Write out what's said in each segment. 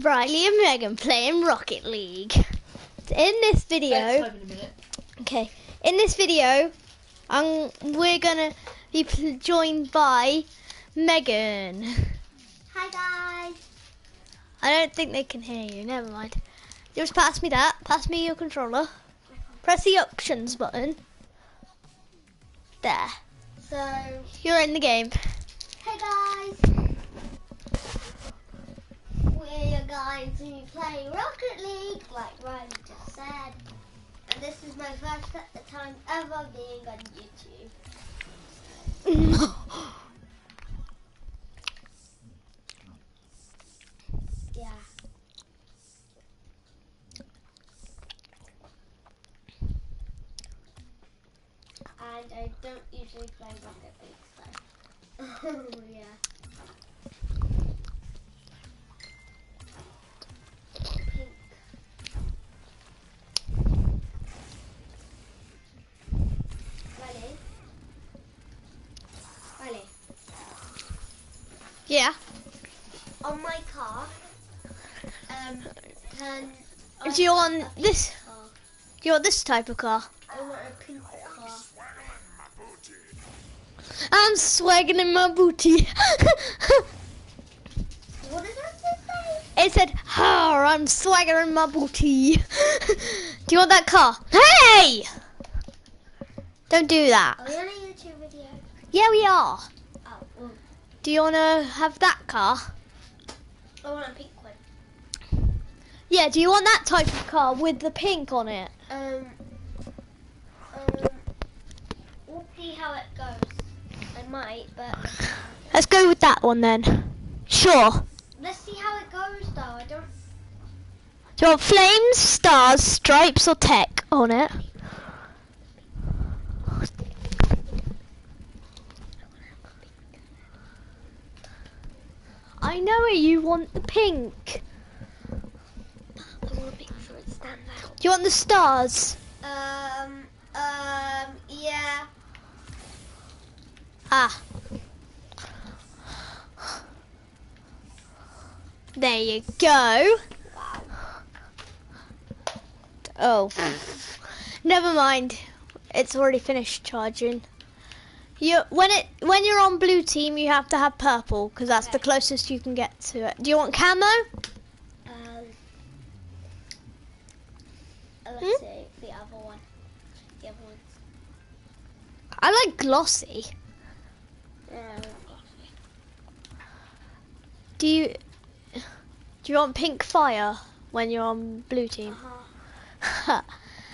Riley and Megan playing Rocket League. In this video, Bedtime in a minute. okay. In this video, we're gonna be joined by Megan. Hi guys. I don't think they can hear you. Never mind. Just pass me that. Pass me your controller. Press the options button. There. So, You're in the game. hey guys. We're going to play Rocket League, like Riley just said. And this is my first time ever being on YouTube. Yeah. And I don't usually play Rocket League, so yeah. Pink. Riley. Yeah. On my car, Do you want this? car. Do you want this type of car? I want a pink car. I'm swagging in my booty. What did that say? It said, "Oh, I'm swaggering my booty." Do you want that car? Hey! Don't do that. Are we on a YouTube video? Yeah, we are. Oh, well, Do you want to have that car? I want a pink one. Yeah, do you want that type of car with the pink on it? We'll see how it goes. I might, but Let's go with that one then. Sure. let's see how it goes though. I don't. Do you want flames, stars, stripes, or tech on it? I know it, you want the pink. I want to make sure it stands out. Do you want the stars? Yeah. Ah. There you go. Wow. Oh. Never mind. It's already finished charging. When you're on blue team, you have to have purple because that's the Okay. closest you can get to it. Do you want camo? Let's see the other one. The other one's. I like glossy. Do you want pink fire when you're on blue team?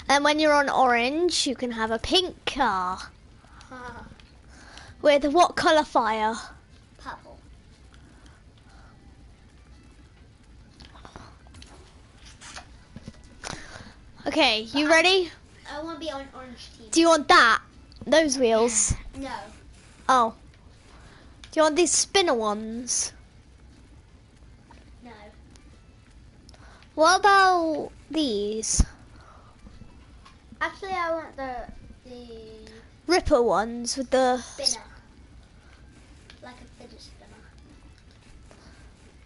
And when you're on orange, you can have a pink car. With what colour fire? Purple. Okay, you ready? I want to be on orange team. Do you want that? Those wheels? No. Oh. Do you want these spinner ones? No. What about these? Actually, I want the Ripper ones with the... spinner. Like a fidget spinner.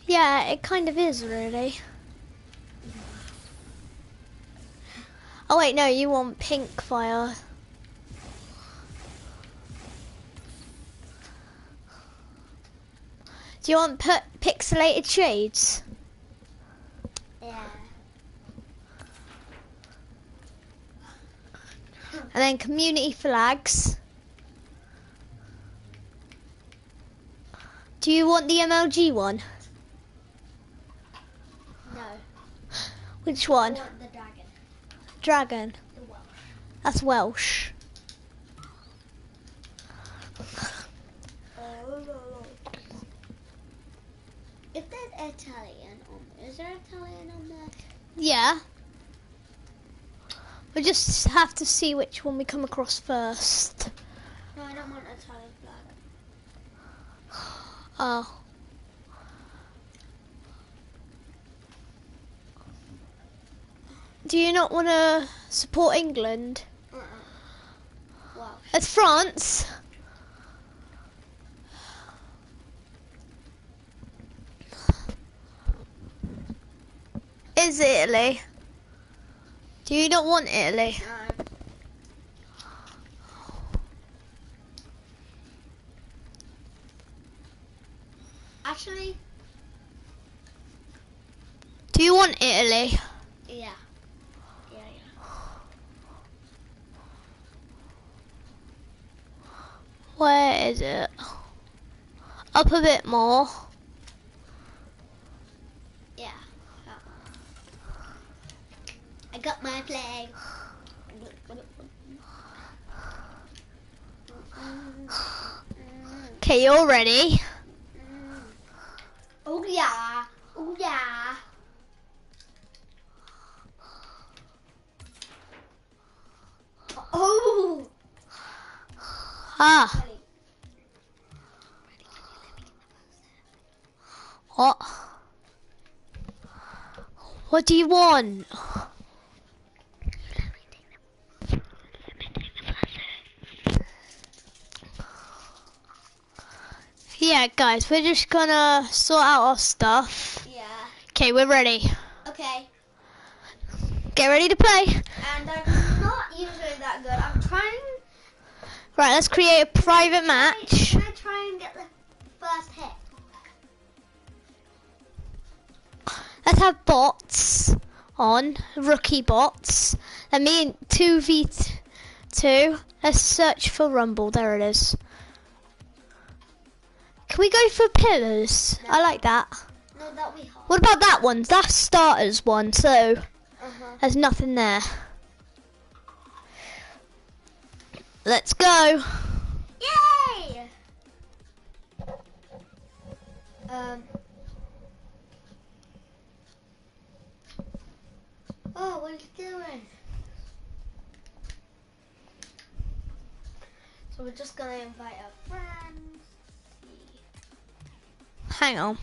Yeah, it kind of is really. Oh wait, no, you want pink fire. Do you want pixelated shades? Yeah. And then community flags. Do you want the MLG one? No. Which I one? want the dragon. Dragon. The Welsh. That's Welsh. If there's Italian on there, is there Italian on there? Yeah. We just have to see which one we come across first. No, I don't want Italian flag. Oh. Do you not want to support England? Wow. It's France. is Italy? Do you not want Italy? No. Actually, Do you want Italy? yeah. Where is it? Up a bit more. Yeah. I got my flag. Okay, you're ready. Oh yeah. Oh yeah. Oh. Ah. What? What do you want? Yeah, guys, we're just gonna sort out our stuff. Yeah. Okay, we're ready. Okay. Get ready to play. And I'm not usually that good. I'm trying. Right, let's create a private match. Can I try and get the first hit? Let's have bots on, rookie bots. That mean 2v2. Let's search for Rumble. There it is. Can we go for pillars? No. I like that. No, that'll be hard. What about that one? That's starters one, so there's nothing there. Let's go. Yay! Oh, what are you doing? So we're just gonna invite our friends. Hang on.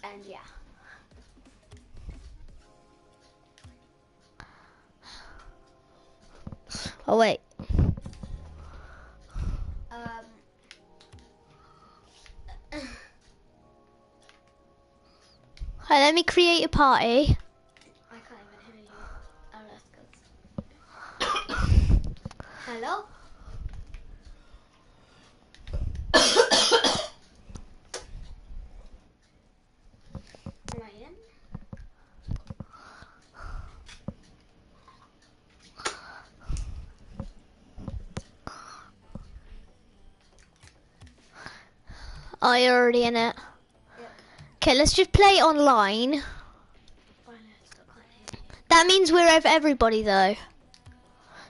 And yeah. Oh wait. Right, let me create a party. I can't even hear you. Oh, that's good. Hello? Am I in? Oh, you're already in it. Yep. Okay, let's just play online. That means we're over everybody though.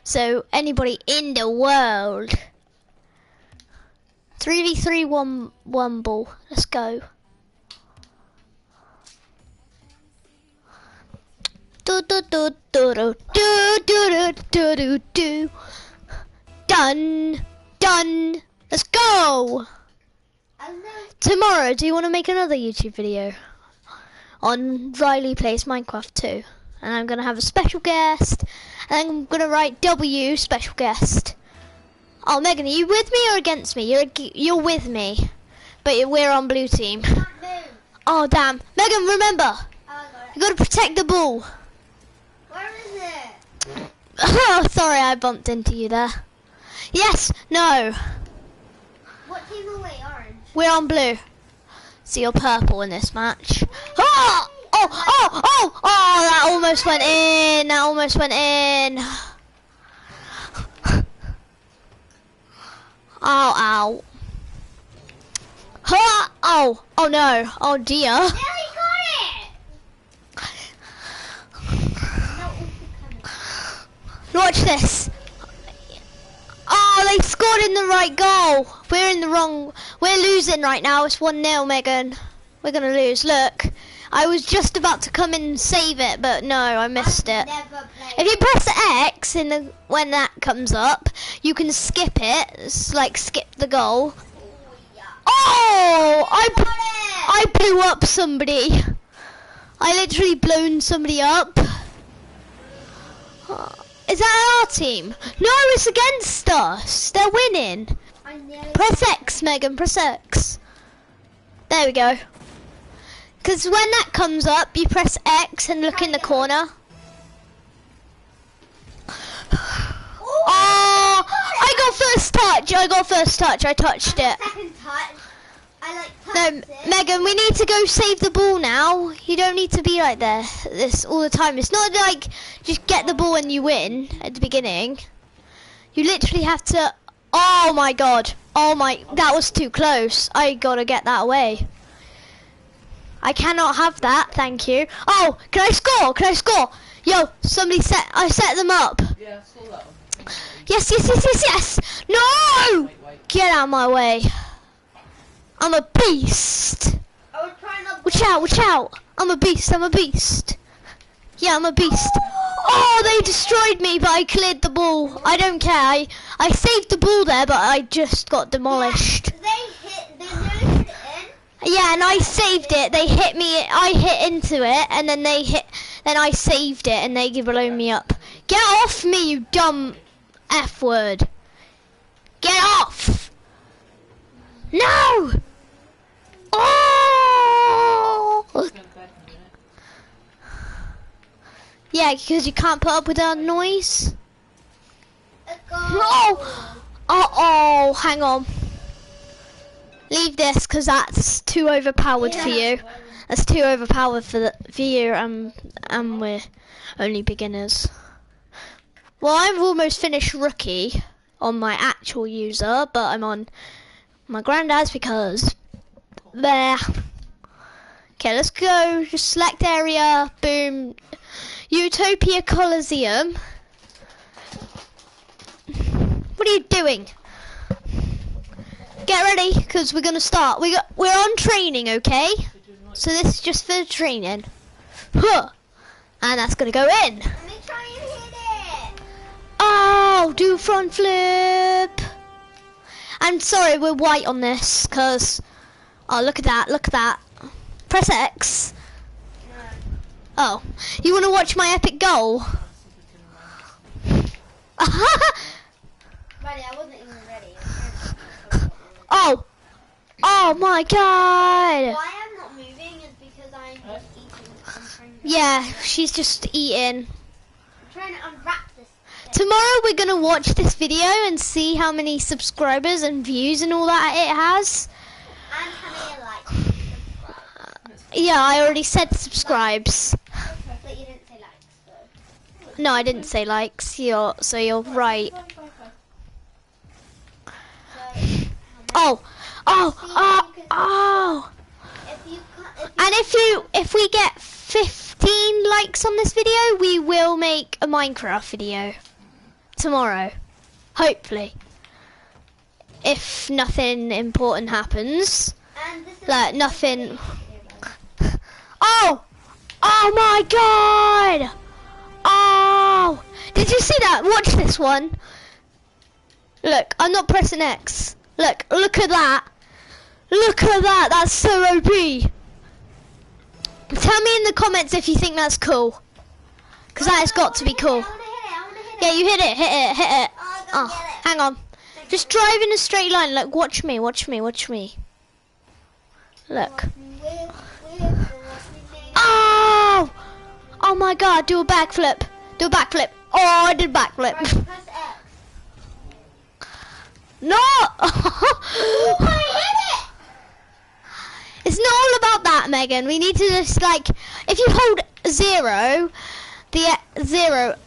So anybody in the world. 3v3 one ball. Let's go. Do do do do do do do do do do. Done. Done. Let's go. Tomorrow, do you want to make another YouTube video on Riley Plays Minecraft 2? And I'm going to have a special guest, and I'm going to write W special guest. Oh, Megan, are you with me or against me? You're with me, but we're on blue team. Oh, damn. Megan, remember, you got to protect the ball. Where is it? Oh, sorry, I bumped into you there. Yes, no. What team are we? Orange? We're on blue. So you're purple in this match. Oh! Oh! Oh! Oh! Oh! That almost went in. That almost went in. Oh! Ow! Ha! Oh! Oh no! Oh dear! Yeah, he got it. Watch this. Oh, they scored in the right goal. We're in the wrong. We're losing right now. It's 1-0, Megan. We're gonna lose. Look, I was just about to come in and save it, but no, I missed it. If you press X in the when that comes up, you can skip it. It's like skip the goal. Oh! I blew up somebody. I literally blown somebody up. Is that our team? No, it's against us. They're winning. Press X, Megan. Press X. There we go. Because when that comes up, you press X and look in the corner. Oh, I got first touch. I touched it. Second touch. I like No, touched it. Megan, we need to go save the ball now. You don't need to be like this all the time. It's not like just get the ball and you win at the beginning. You literally have to. Oh my god. Oh my, that was too close. I gotta get that away. I cannot have that, thank you. Oh, can I score? Can I score? Yo, I set them up. Yeah, I saw that one. Yes. No! Wait. Get out of my way. I'm a beast. I was trying to. Watch out. I'm a beast. Yeah, I'm a beast. Oh, they destroyed me, but I cleared the ball. I don't care. I saved the ball there, but I just got demolished. They nearly hit it in. Yeah, and I saved it. They hit me. I hit into it, and then then I saved it, and they blown me up. Get off me, you dumb F word. Get off. No. Oh. Yeah, because you can't put up with that noise. Oh, hang on. Leave this, because that's too overpowered for you. That's too overpowered for you, and we're only beginners. Well, I've almost finished rookie on my actual user, but I'm on my granddad's because there. Okay, let's go. Just select area. Boom. Utopia Coliseum. What are you doing? Get ready, because we're gonna start. We're on training, okay? So this is just for training. Huh. And that's gonna go in. Let me try and hit it. Oh, do front flip. I'm sorry, we're white on this, because... Oh, look at that. Press X. No. Oh, you want to watch my epic goal? Ready, I wasn't even ready. Oh my god. Why I'm not moving is because I'm just eating. Yeah, she's just eating. I'm trying to unwrap this. Tomorrow we're going to watch this video and see how many subscribers and views and all that it has. And how many likes. Yeah, I already said subscribes. But you didn't say likes, so. No, I didn't say likes. So you're right. Oh. And if we get 15 likes on this video, we will make a Minecraft video tomorrow. Hopefully. If nothing important happens. Like nothing. Oh my god! Oh! Did you see that? Watch this one. Look, I'm not pressing X. Look at that. Look at that. That's so OP. Tell me in the comments if you think that's cool. Because that has got to be cool. Yeah, you hit it. Oh, hang on. Just drive in a straight line. Look, watch me. Look. Oh! Oh my god, do a backflip. Oh, I did backflip. Press X. No! It's not all about that, Megan. We need to just like, if you hold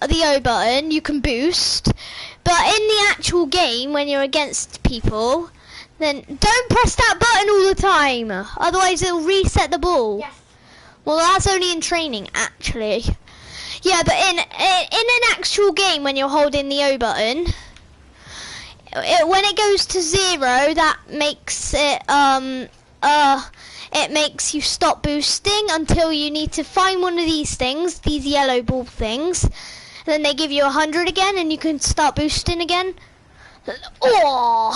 the O button, you can boost. But in the actual game, when you're against people, then don't press that button all the time. Otherwise, it'll reset the ball. Yes. Well, that's only in training, actually. Yeah, but in an actual game, when you're holding the O button, when it goes to 0, that makes it it makes you stop boosting until you need to find one of these things, these yellow ball things. And then they give you 100 again, and you can start boosting again. Oh,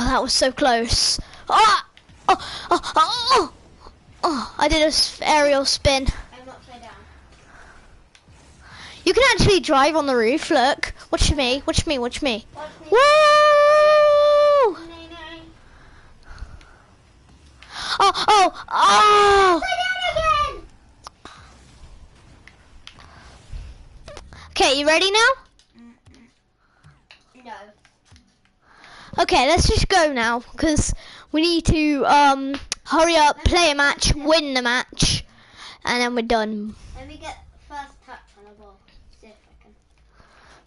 that was so close. Oh, I did an aerial spin. I'm upside down. You can actually drive on the roof, look. Watch me. Watch me. Woo! Oh! Play down again! Okay, you ready now? No. Okay, let's just go now, because we need to hurry up, play a match, win the match, and then we're done. Let me get first touch on the ball. See if I can.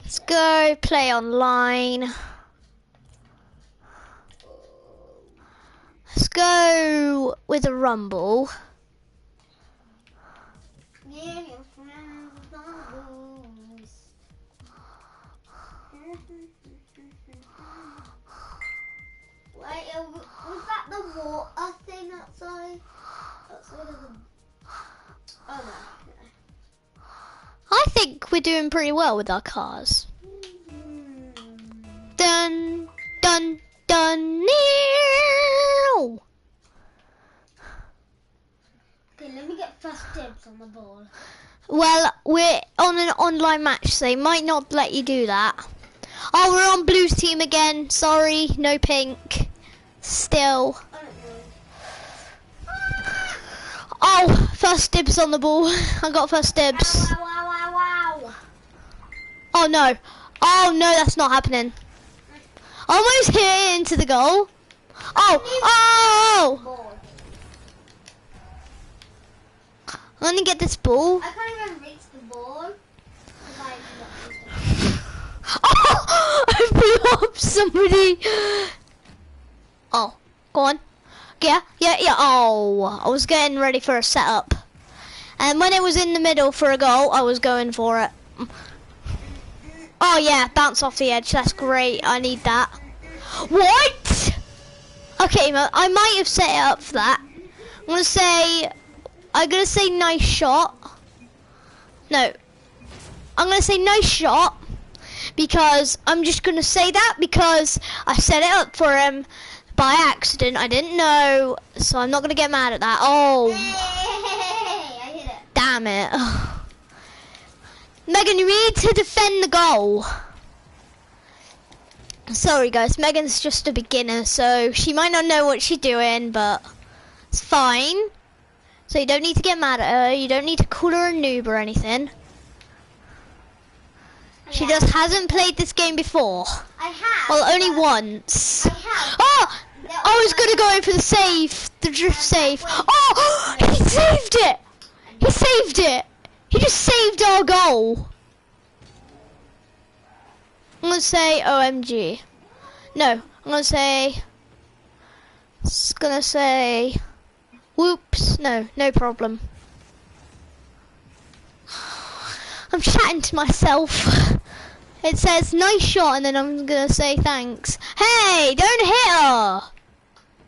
Let's go play online. Let's go with a rumble. Yeah, your friends are loose. Wait, was that the water thing outside? Outside of the... Oh no. I think we're doing pretty well with our cars. Dun, dun, dun, near. Okay, let me get first dibs on the ball. Well, we're on an online match, so they might not let you do that. Oh, we're on blue team again. Sorry, no pink. Still. I don't know. Oh, first dibs on the ball. I got first dibs. Wow, wow, wow, wow, wow. Oh no. Oh no, that's not happening. Almost hit into the goal. Oh! Ball. I'm gonna get this ball. I can't even reach the ball. Oh! I blew up somebody. Oh, go on. Yeah. Oh, I was getting ready for a setup. And when it was in the middle for a goal, I was going for it. Oh yeah, bounce off the edge. That's great. I need that. What? Okay, I might have set it up for that. I'm gonna say nice shot. No, I'm gonna say nice shot because I'm just gonna say that because I set it up for him by accident. I didn't know, so I'm not gonna get mad at that. Oh, I hit it. damn it. Megan, you need to defend the goal. Sorry guys, Megan's just a beginner, so she might not know what she's doing, but it's fine. So you don't need to get mad at her, you don't need to call her a noob or anything. She just hasn't played this game before. I have. Well, only once. I have. Oh! I was gonna go in for the save, the drift save. Oh! He saved it! He saved it! He just saved our goal. I'm gonna say OMG. No, I'm gonna say... It's gonna say... Whoops. No problem. I'm chatting to myself. It says nice shot and then I'm gonna say thanks. Hey, don't hit her!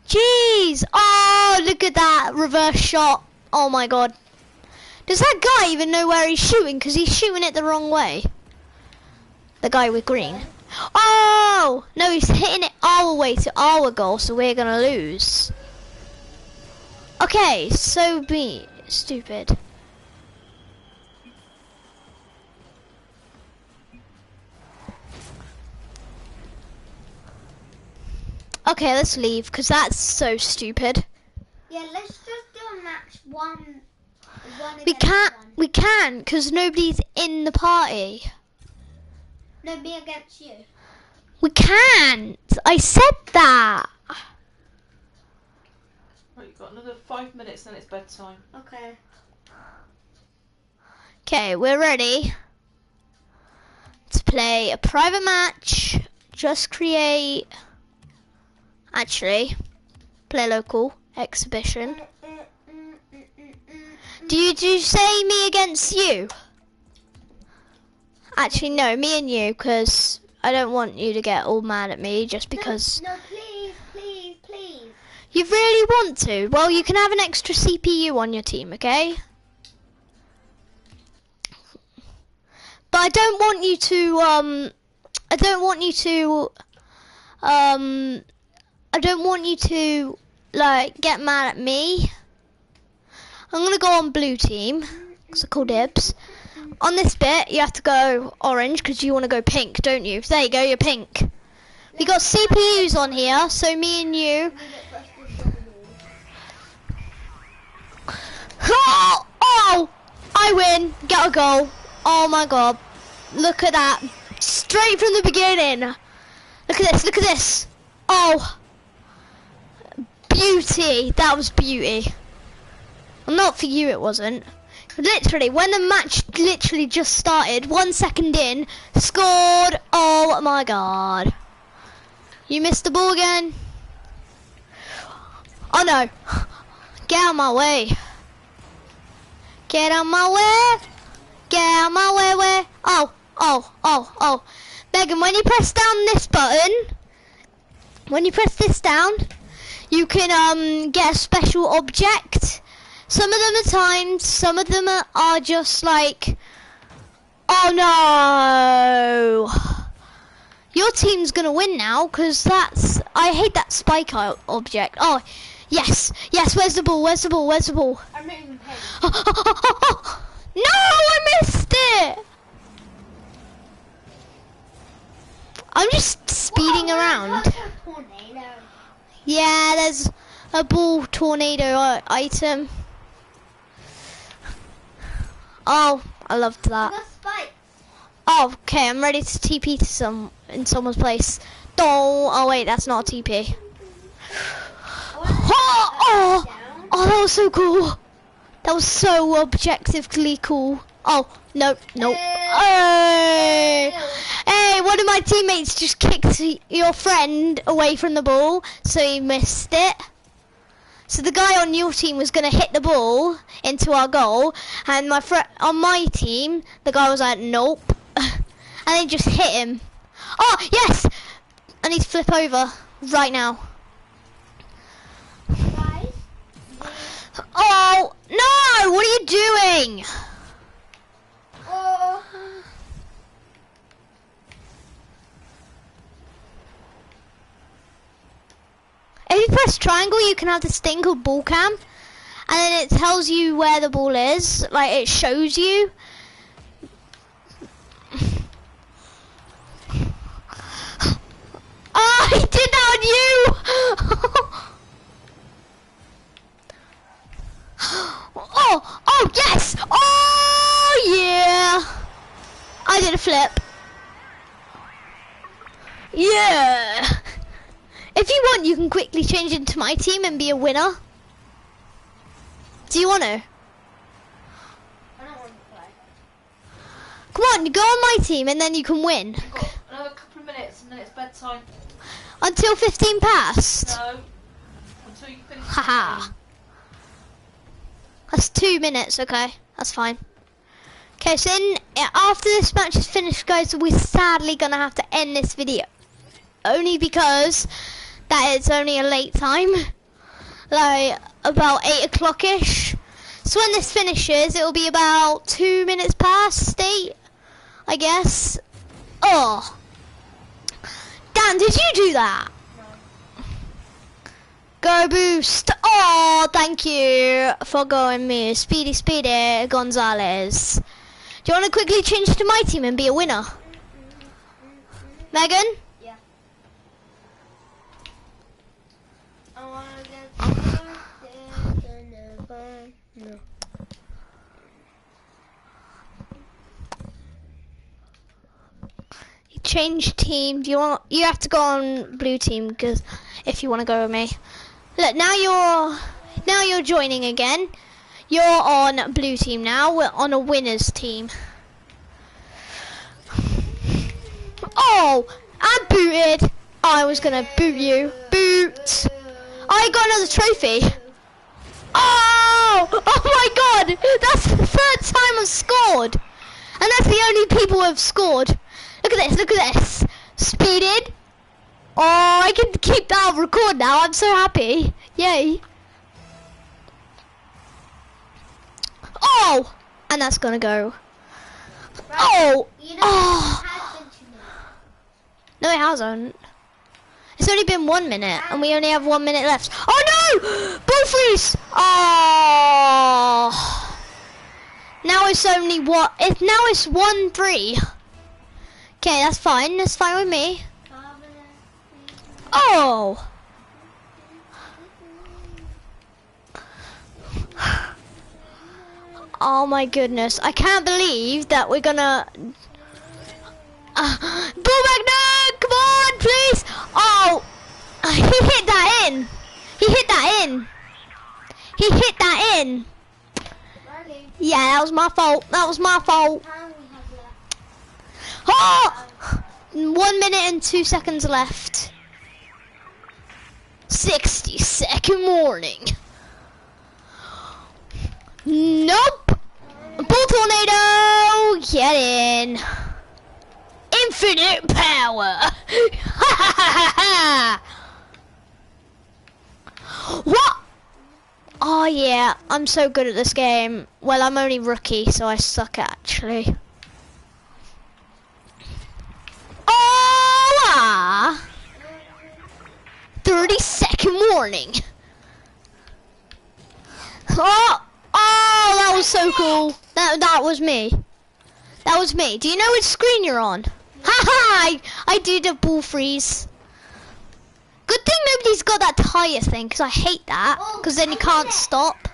Jeez! Oh, look at that reverse shot. Oh my god. Does that guy even know where he's shooting? Because he's shooting it the wrong way. The guy with green. Oh! No, he's hitting it our way to our goal, so we're gonna lose. Okay, so be stupid. Okay, let's leave, because that's so stupid. Yeah, let's just do a match one We can't, because nobody's in the party. No, me against you. We can't. I said that. Right, you've got another 5 minutes, then it's bedtime. Okay. Okay, we're ready to play a private match. Just create. Actually, play local exhibition. Do you say me against you? Actually, no, me and you, because I don't want you to get all mad at me just because. No, please, please, please. You really want to? Well, you can have an extra CPU on your team, okay? But I don't want you to, I don't want you to, like, get mad at me. I'm gonna go on blue team, because I call dibs. On this bit, you have to go orange, because you want to go pink, don't you? There you go, you're pink. We got CPUs on here, so me and you. get a goal. Oh my god. Look at that. Straight from the beginning. Look at this, look at this. Oh. Beauty. That was beauty. Well, not for you it wasn't. Literally, when the match literally just started, 1 second in, scored. Oh my god. You missed the ball again. Oh no. Get out of my way. Get out of my way. Get out of my way, way. Oh, oh, oh, oh. Megan, when you press down this button, when you press this down, you can get a special object. Some of them are timed, some of them are just like, oh no. Your team's gonna win now, because I hate that spike object. Oh, yes, yes, where's the ball, where's the ball, where's the ball? I'm not even paying. No, I missed it. I'm just speeding around. Yeah, there's a ball tornado item. Oh, I loved that. Oh, okay, I'm ready to TP to in someone's place. Oh wait, that's not a TP. Oh, that was so cool. That was so objectively cool. Oh, no. Hey, one of my teammates just kicked your friend away from the ball, so he missed it. So the guy on your team was going to hit the ball into our goal, and on my team, the guy was like, nope. And they just hit him. Oh, yes! I need to flip over right now. Oh, no! What are you doing? If you press triangle, you can have this thing called ball cam, and then it tells you where the ball is, like it shows you. Oh, he did that on you! Oh, yes! Oh, yeah! I did a flip. Yeah! If you want, you can quickly change into my team and be a winner. Do you want to? I don't want to play. Come on, go on my team and then you can win. You've got another couple of minutes and then it's bedtime. Until 15 past? No. Until you finish. Haha. That's 2 minutes, okay. That's fine. Okay, so after this match is finished, guys, we're sadly going to have to end this video. Only because that it's only a late time. Like, about 8 o'clock-ish. So when this finishes, it'll be about 2 minutes past 8, I guess. Oh. Dan, did you do that? No. Go boost. Oh, thank you for going me. Speedy Gonzalez. Do you want to quickly change to my team and be a winner? Megan? Yeah. Change team. Do you have to go on blue team, because if you want to go with me. Look, now you're joining again. You're on blue team now. We're on a winners team. Oh, I'm booted. I was gonna boot you. Boot. I got another trophy. Oh my god, that's the 3rd time I've scored, and that's the only people who have scored. Look at this, look at this. Speeded. Oh, I can keep that on record now. I'm so happy. Yay. Oh, and that's gonna go. Right. Oh. You know, Oh. it has been 2 minutes. No, it hasn't. It's only been 1 minute, and we only have 1 minute left. Oh no! Ball freeze! Oh. Now it's only what? Now it's 1-3. Okay, that's fine. That's fine with me. Oh! Oh my goodness, I can't believe that we're gonna... Ball Magnet, come on, please! Oh, he hit that in. He hit that in. He hit that in. Riley, Yeah, that was my fault. That was my fault. how many have left? Oh! 1 minute and 2 seconds left. 60-second warning. Nope. Ball tornado. Get in. Infinite power. What? Oh yeah, I'm so good at this game. Well, I'm only rookie, so I suck actually. Oh! 30-second warning. Oh! Oh, that was so cool. That was me. That was me. Do you know which screen you're on? Haha! I did a ball freeze. Good thing nobody's got that tire thing, because I hate that. Because then you can't stop.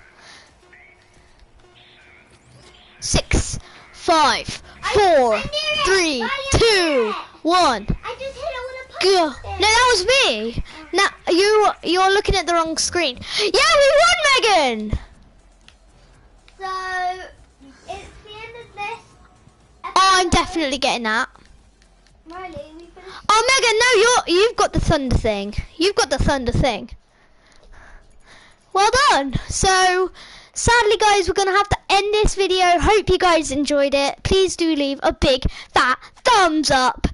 6, 5, 4, 3, 2, 1. I just hit it with a Go. punch. No, that was me. Now you're looking at the wrong screen. Yeah, we won, Megan. So, it's the end of this Oh, I'm episode. definitely getting that. Riley, we finished. Oh, Megan, no, you've got the thunder thing. You've got the thunder thing. Well done. So, sadly, guys, we're gonna have to end this video. Hope you guys enjoyed it. Please do leave a big fat thumbs up.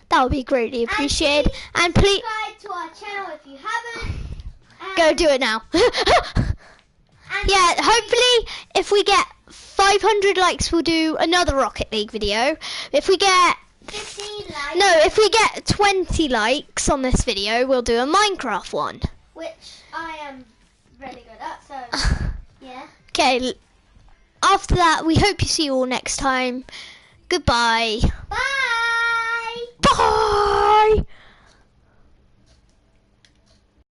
That would be greatly appreciated. And please Subscribe to our channel if you haven't. go do it now. And Yeah, hopefully, if we get 500 likes, we'll do another Rocket League video. If we get 15 likes. No, if we get 20 likes on this video, we'll do a Minecraft one. Which I am really good at, so yeah. Okay, after that, we hope you see you all next time. Goodbye. Bye! Bye!